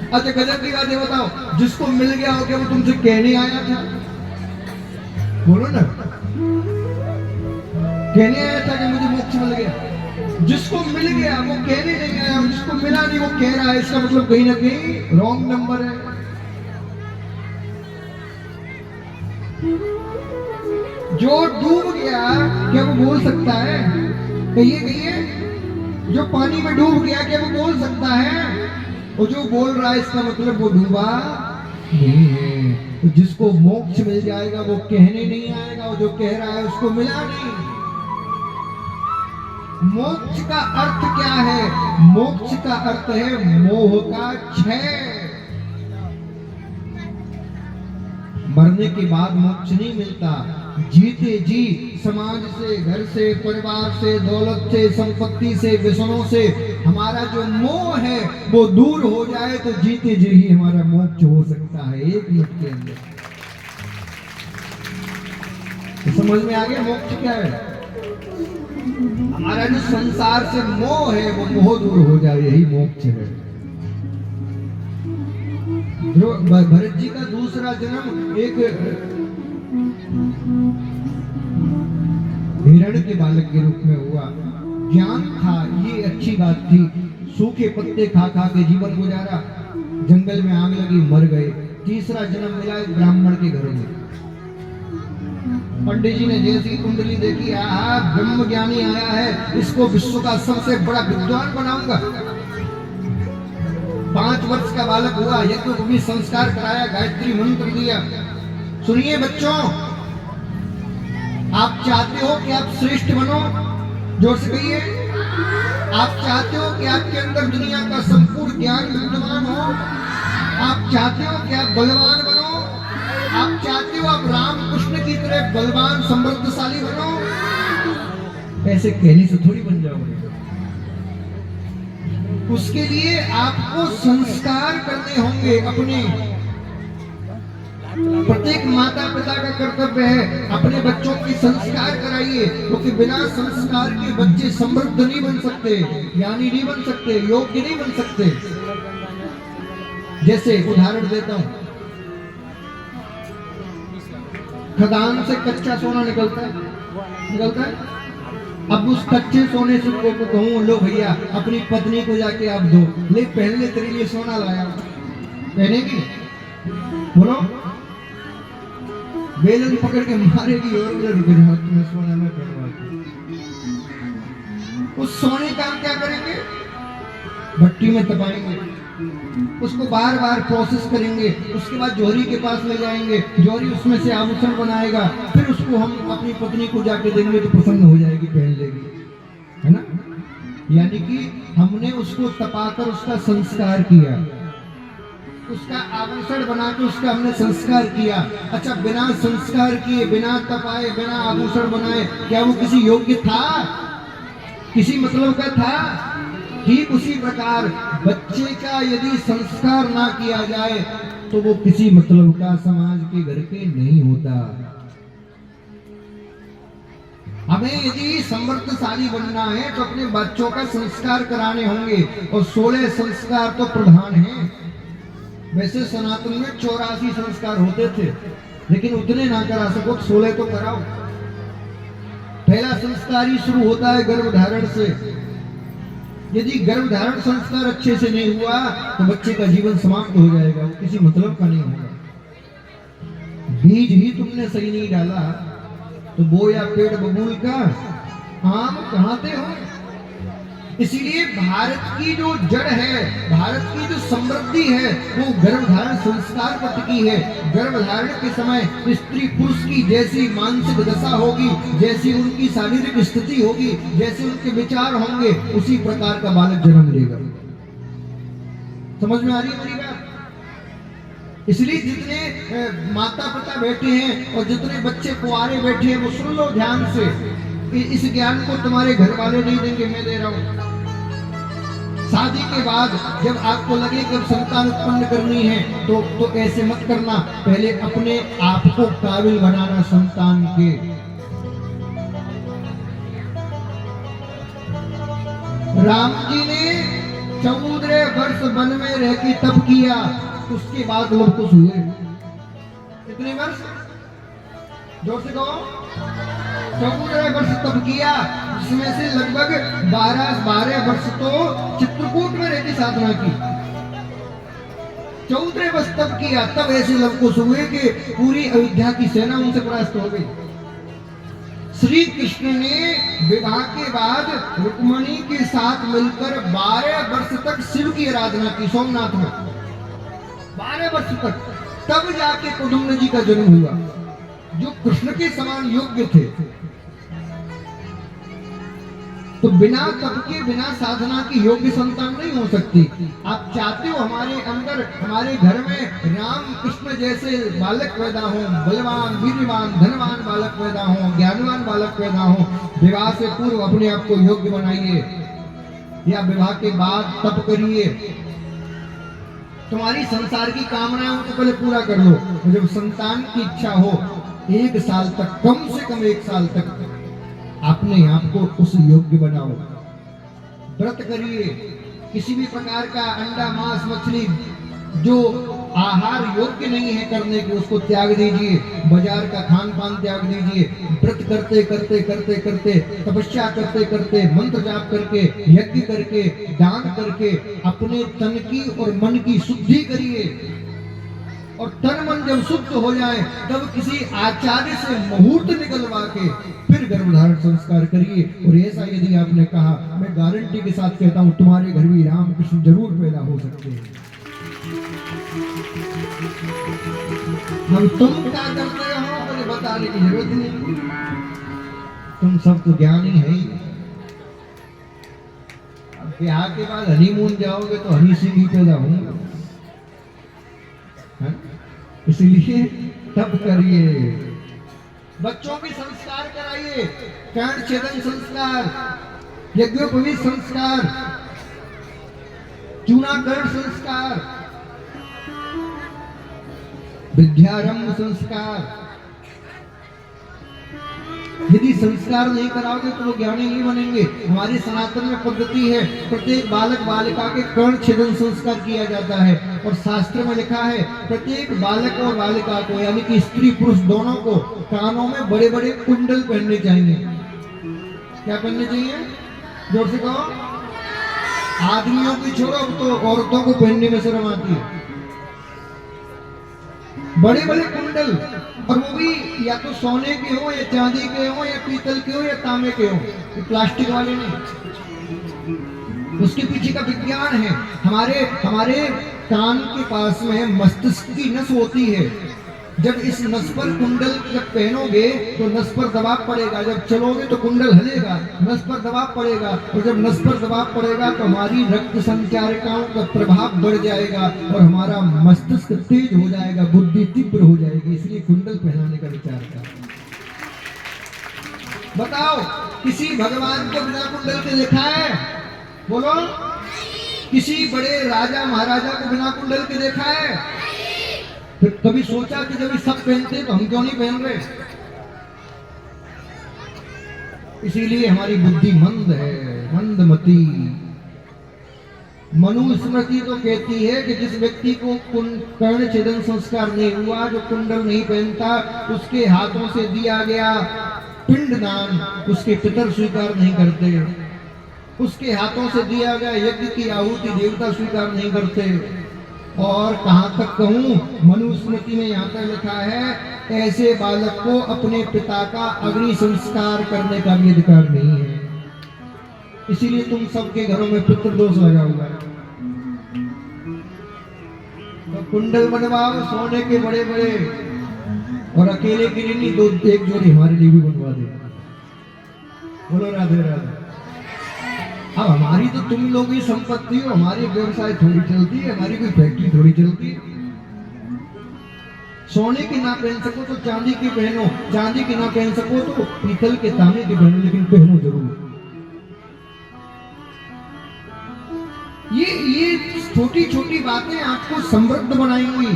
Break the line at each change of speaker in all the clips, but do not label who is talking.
अच्छा गजब की बात है, बताओ जिसको मिल गया हो क्या वो तुमसे कहने आया था? बोलो ना, कहने आया था कि मुझे मोक्ष मिल गया? जिसको मिल गया वो कहने नहीं आया, जिसको मिला नहीं वो कह रहा है, इसका मतलब कहीं ना कहीं रॉन्ग नंबर है। जो डूब गया क्या वो बोल सकता है? कहिए कहिए, जो पानी में डूब गया क्या वो बोल सकता है? और जो बोल रहा है इसका मतलब वो डूबा नहीं है। तो जिसको मोक्ष मिल जाएगा वो कहने नहीं आएगा, और जो कह रहा है उसको मिला नहीं। मोक्ष का अर्थ क्या है? मोक्ष का अर्थ है मोह का क्षय। मरने के बाद मोक्ष नहीं मिलता, जीते जी समाज से, घर से, परिवार से, दौलत से, संपत्ति से, व्यसनों से हमारा जो मोह है वो दूर हो जाए तो जीते जी ही हमारा मोक्ष हो सकता है, 1 मिनट के अंदर। तो समझ में आ गया मोक्ष क्या है? हमारा जो संसार से मोह है वो मोह दूर हो जाए, यही मोक्ष है। भरत जी का दूसरा जन्म एक हिरण के बालक के रूप में हुआ। ज्ञान था, ये अच्छी बात थी। सूखे पत्ते खा खा के जीवन गुजारा, जंगल में आग लगी, मर गए। तीसरा जन्म मिला एक ब्राह्मण के घर में। पंडित जी ने जैसी कुंडली देखी, आहा ब्रह्म ज्ञानी आया है, इसको विश्व का सबसे बड़ा विद्वान बनाऊंगा। 5 वर्ष का बालक हुआ, यज्ञ को भी संस्कार कराया, गायत्री मंत्र दिया। सुनिए बच्चों, आप चाहते हो कि आप श्रेष्ठ बनो? जोर से कहिए। आप चाहते हो कि आपके अंदर दुनिया का संपूर्ण ज्ञान विद्यमान हो? आप चाहते हो कि आप बलवान बनो? आप चाहते हो आप राम कृष्ण की तरह बलवान समृद्धशाली बनो? ऐसे कहने से थोड़ी बन जाओगे। उसके लिए आपको संस्कार करने होंगे अपने। प्रत्येक माता पिता का कर्तव्य है अपने बच्चों की संस्कार कराइए, क्योंकि बिना संस्कार के बच्चे समृद्ध नहीं बन सकते, ज्ञानी नहीं बन सकते, योग्य नहीं बन सकते। जैसे उदाहरण देता हूं, खदान से कच्चा सोना निकलता है। अब उस कच्चे सोने से को कहूं, लो भैया अपनी पत्नी को जाके आप दो, ले पहन ले, तेरे लिए सोना लाया, पहनेगी? बोलो। बेलन पकड़ के मारेगी और तुम्हें सोना में पहनवाती। उस सोने का हम क्या करेंगे? भट्टी में तपाएंगे, उसको बार बार प्रोसेस करेंगे, उसके बाद जौहरी के पास ले जाएंगे, जौहरी उसमें से आभूषण बनाएगा, फिर उसको हम अपनी पत्नी को जाके देंगे तो पसंद हो जाएगी, पहन लेगी, है ना? यानी कि हमने उसको तपाकर उसका संस्कार किया, उसका आभूषण बना के उसका हमने संस्कार किया। अच्छा, बिना संस्कार किए, बिना तपाए, बिना आभूषण बनाए क्या वो किसी योग्य था? किसी मतलब का था? ठीक उसी प्रकार बच्चे का यदि संस्कार ना किया जाए तो वो किसी मतलब का समाज के घर के नहीं होता। हमें यदि समृद्धशाली बनना है तो अपने बच्चों का संस्कार कराने होंगे, और 16 संस्कार तो प्रधान हैं। वैसे सनातन में 84 संस्कार होते थे, लेकिन उतने ना करा सको, 16 तो कराओ। पहला संस्कार ही शुरू होता है गर्भधारण से। यदि गर्भधारण संस्कार अच्छे से नहीं हुआ तो बच्चे का जीवन समाप्त हो जाएगा, वो किसी मतलब का नहीं होगा। बीज ही तुमने सही नहीं डाला तो बोया पेड़ बबूल का आम कहाते हो। इसीलिए भारत की जो जड़ है, भारत की जो समृद्धि है, वो गर्भधारण संस्कार पर टिकी है। गर्भधारण के समय स्त्री पुरुष की जैसी मानसिक दशा होगी, जैसी उनकी शारीरिक स्थिति होगी, जैसे उनके विचार होंगे, उसी प्रकार का बालक जन्म लेगा। समझ में आ रही है मेरी बात? इसलिए जितने माता पिता बैठे हैं और जितने बच्चे कुंवारे बैठे हैं वो सुन लो ध्यान से, इस ज्ञान को तुम्हारे घर वाले नहीं देंगे, मैं दे रहा हूं। शादी के बाद जब आपको लगे कि संतान उत्पन्न करनी है तो ऐसे मत करना, पहले अपने आप को काबिल बनाना संतान के। राम जी ने 14 वर्ष वन में रह के तप किया, उसके बाद लोग खुश हुए। कितने वर्ष? जोर से कहो। 14 वर्ष तप किया, जिसमें से लगभग 12 वर्ष तो चित्रकूट में रहकर साधना की। 14 वर्ष तप किया, तब ऐसे लोग खुश हुए कि पूरी अयोध्या की सेना उनसे परास्त हो गई। श्री कृष्ण ने विवाह के बाद रुक्मणी के साथ मिलकर 12 वर्ष तक शिव की आराधना की सोमनाथ में, 12 वर्ष तक। तब जाके प्रद्युम्न जी का जन्म हुआ, जो कृष्ण के समान योग्य थे। तो बिना तप के, बिना साधना की योग्य संतान नहीं हो सकती। आप चाहते हो हमारे अंदर, हमारे घर में राम कृष्ण जैसे बालक पैदा हो, बलवान, वीरवान, धनवान बालक पैदा हो, ज्ञानवान बालक पैदा हो। विवाह से पूर्व अपने आप को योग्य बनाइए, या विवाह के बाद तप करिए। तुम्हारी संसार की कामनाएं तो पहले पूरा कर लो। जब संतान की इच्छा हो, 1 साल तक, कम से कम 1 साल तक अपने आप को उस योग्य बनाओ। व्रत करिए, किसी भी प्रकार का अंडा, मांस, मछली जो आहार योग्य नहीं है करने के, उसको त्याग दीजिए। बाजार का खान पान त्याग दीजिए। व्रत करते करते करते करते, तपस्या करते करते, मंत्र जाप करके, यज्ञ करके, दान करके अपने तन की और मन की शुद्धि करिए। और तन मन जब शुद्ध हो जाए, तब किसी आचार्य से मुहूर्त निकलवा के फिर गर्भधारण संस्कार करिए। और ऐसा यदि आपने कहा, मैं गारंटी के साथ कहता हूं, तुम्हारे घर भी राम कृष्ण जरूर पैदा हो सकते हैं। हम तुम क्या करते हो मुझे बताने की जरूरत नहीं, तुम सब तो ज्ञानी है ही। अब ब्याह के बाद हनीमून जाओगे तो हनी सिंह ही पैदा होंगे, इसलिए तब करिए। बच्चों की संस्कार कराइए, कर्ण छेदन संस्कार, यज्ञोपवीत संस्कार, चूनाकरण संस्कार, विद्यारंभ संस्कार। यदि संस्कार नहीं कराओगे तो वो ज्ञानी नहीं बनेंगे। हमारी सनातन में पद्धति है, प्रत्येक बालक बालिका के कर्ण छेदन संस्कार किया जाता है। और शास्त्र में लिखा है, प्रत्येक बालक और बालिका को, यानी कि स्त्री पुरुष दोनों को, कानों में बड़े बड़े कुंडल पहनने चाहिए। क्या पहनने चाहिए? जोर से कहो। आदमियों की छोड़ो, तो औरतों को पहनने में शर्म आती है। बड़े बड़े कुंडल, और वो भी या तो सोने के हो, या चांदी के हो, या पीतल के हो, या तांबे के हो, प्लास्टिक वाले नहीं। उसके पीछे का विज्ञान है। हमारे कान के पास में मस्तिष्क की नस होती है। जब इस नस पर कुंडल जब पहनोगे तो नस पर दबाव पड़ेगा, जब चलोगे तो कुंडल हलेगा, नस पर दबाव पड़ेगा, और जब नस पर दबाव पड़ेगा तो हमारी रक्त संचारिकाओं का प्रभाव बढ़ जाएगा और हमारा मस्तिष्क तेज हो जाएगा, बुद्धि तीव्र हो जाएगी। इसलिए कुंडल पहनाने का विचार कर। बताओ, किसी भगवान को बिना कुंडल के देखा है? बोलो। किसी बड़े राजा महाराजा को बिना कुंडल के देखा है? फिर कभी सोचा कि जब ये सब पहनते तो हम क्यों नहीं पहन रहे? इसीलिए हमारी बुद्धि मंद है, मंदमती। मनुस्मृति तो कहती है कि जिस व्यक्ति को कर्ण छेदन संस्कार नहीं हुआ, जो कुंडल नहीं पहनता, उसके हाथों से दिया गया पिंडदान उसके पितर स्वीकार नहीं करते, उसके हाथों से दिया गया यज्ञ की आहुति देवता स्वीकार नहीं करते। और कहां तक कहूं, मनुस्मृति में यहाँ तक लिखा है, ऐसे बालक को अपने पिता का अग्नि संस्कार करने का भी अधिकार नहीं है। इसीलिए तुम सबके घरों में पितृदोष लगा हुआ है। तो कुंडल बनवाओ सोने के बड़े बड़े, और अकेले के लिए नहीं, दो एक जोड़ी हमारे लिए भी बनवा दे। बोलो राधे राधे। अब हमारी तो तुम लोग ही संपत्ति हो, हमारी व्यवसाय थोड़ी चलती है, हमारी कोई फैक्ट्री थोड़ी चलती है। सोने की ना पहन सको तो चांदी की पहनो, चांदी की ना पहन सको तो पीतल के तांबे की पहनो, लेकिन पहनो जरूर। ये छोटी छोटी बातें आपको समृद्ध बनाएंगी।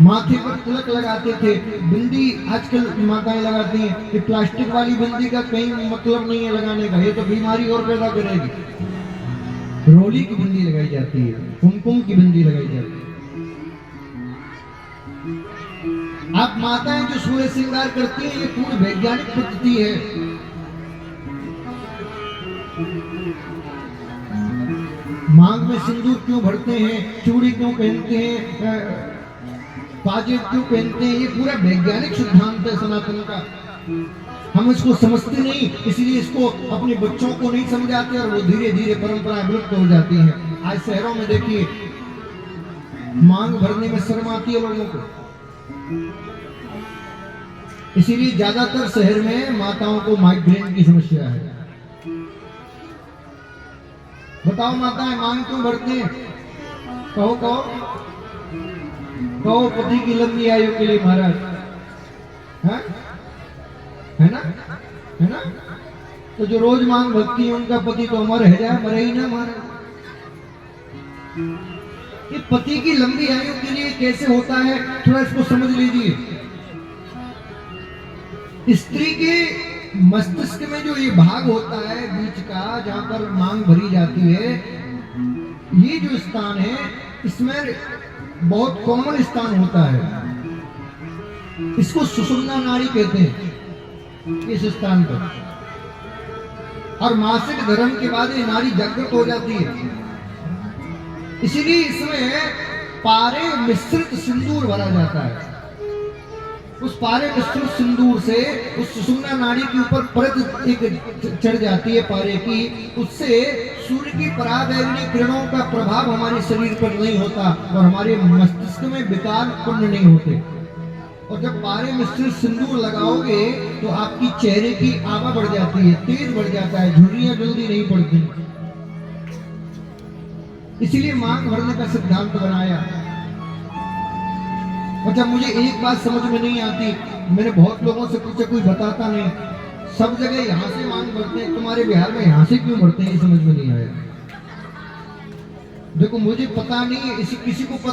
माथे पर तिलक लगाते थे, बिंदी आजकल माताएं लगाती हैं। ये प्लास्टिक वाली बिंदी का कहीं मतलब नहीं है लगाने का, ये तो बीमारी और पैदा करेगी। रोली की बिंदी लगाई जाती है, कुमकुम की बिंदी लगाई जाती है। आप माताएं जो सूर्य श्रृंगार करती हैं, ये पूरी वैज्ञानिक पद्धति है। मांग में सिंदूर क्यों भरते हैं, चूड़ी क्यों पहनते हैं, पाजेब क्यों पहनते हैं, ये पूरा वैज्ञानिक सिद्धांत है सनातन का। हम इसको समझते नहीं, इसलिए इसको अपने बच्चों को नहीं समझाते और वो धीरे धीरे परंपराएं विलुप्त हो जाती हैं। आज शहरों में देखिए, मांग भरने में शर्म आती है लोगों को, इसीलिए ज्यादातर शहर में माताओं को माइग्रेन की समस्या है। बताओ माताएं मांग क्यों भरते हैं? कहो कहो कहो, पति की लंबी आयु के लिए महाराज, है ना, है ना। तो जो रोज मांग भरती है उनका पति तो अमर है जाए, मरे ही ना महाराज। ये पति की लंबी आयु के लिए कैसे होता है, थोड़ा इसको समझ लीजिए। स्त्री के मस्तिष्क में जो ये भाग होता है बीच का, जहां पर मांग भरी जाती है, ये जो स्थान है इसमें बहुत कोमल स्थान होता है। इसको सुषुम्ना नाड़ी कहते हैं इस स्थान पर। और मासिक धर्म के बाद ये नाड़ी जागृत हो जाती है, इसीलिए इसमें पारे मिश्रित सिंदूर भरा जाता है। उस पारे मिश्रित सिंदूर से उस सुषुम्ना नाड़ी के ऊपर परत एक चढ़ जाती है पारे की, उससे सूर्य की पराबैंगनी किरणों का प्रभाव हमारे शरीर पर नहीं होता और हमारे मस्तिष्क में विकार उत्पन्न नहीं होते। और जब पारे मिश्रित सिंदूर लगाओगे तो आपकी चेहरे की आभा बढ़ जाती है, तेज बढ़ जाता है, झुर्रियां जल्दी नहीं पड़ती। इसीलिए मांग भरने का सिद्धांत बनाया। अच्छा, मुझे एक बात समझ में नहीं आती, मैंने बहुत लोगों से पूछा, कोई बताता नहीं। सब जगह यहाँ से मांग भरते हैं, तुम्हारे बिहार में यहाँ से क्यों भरते हैं, ये समझ में नहीं आया। देखो मुझे पता नहीं है, किसी को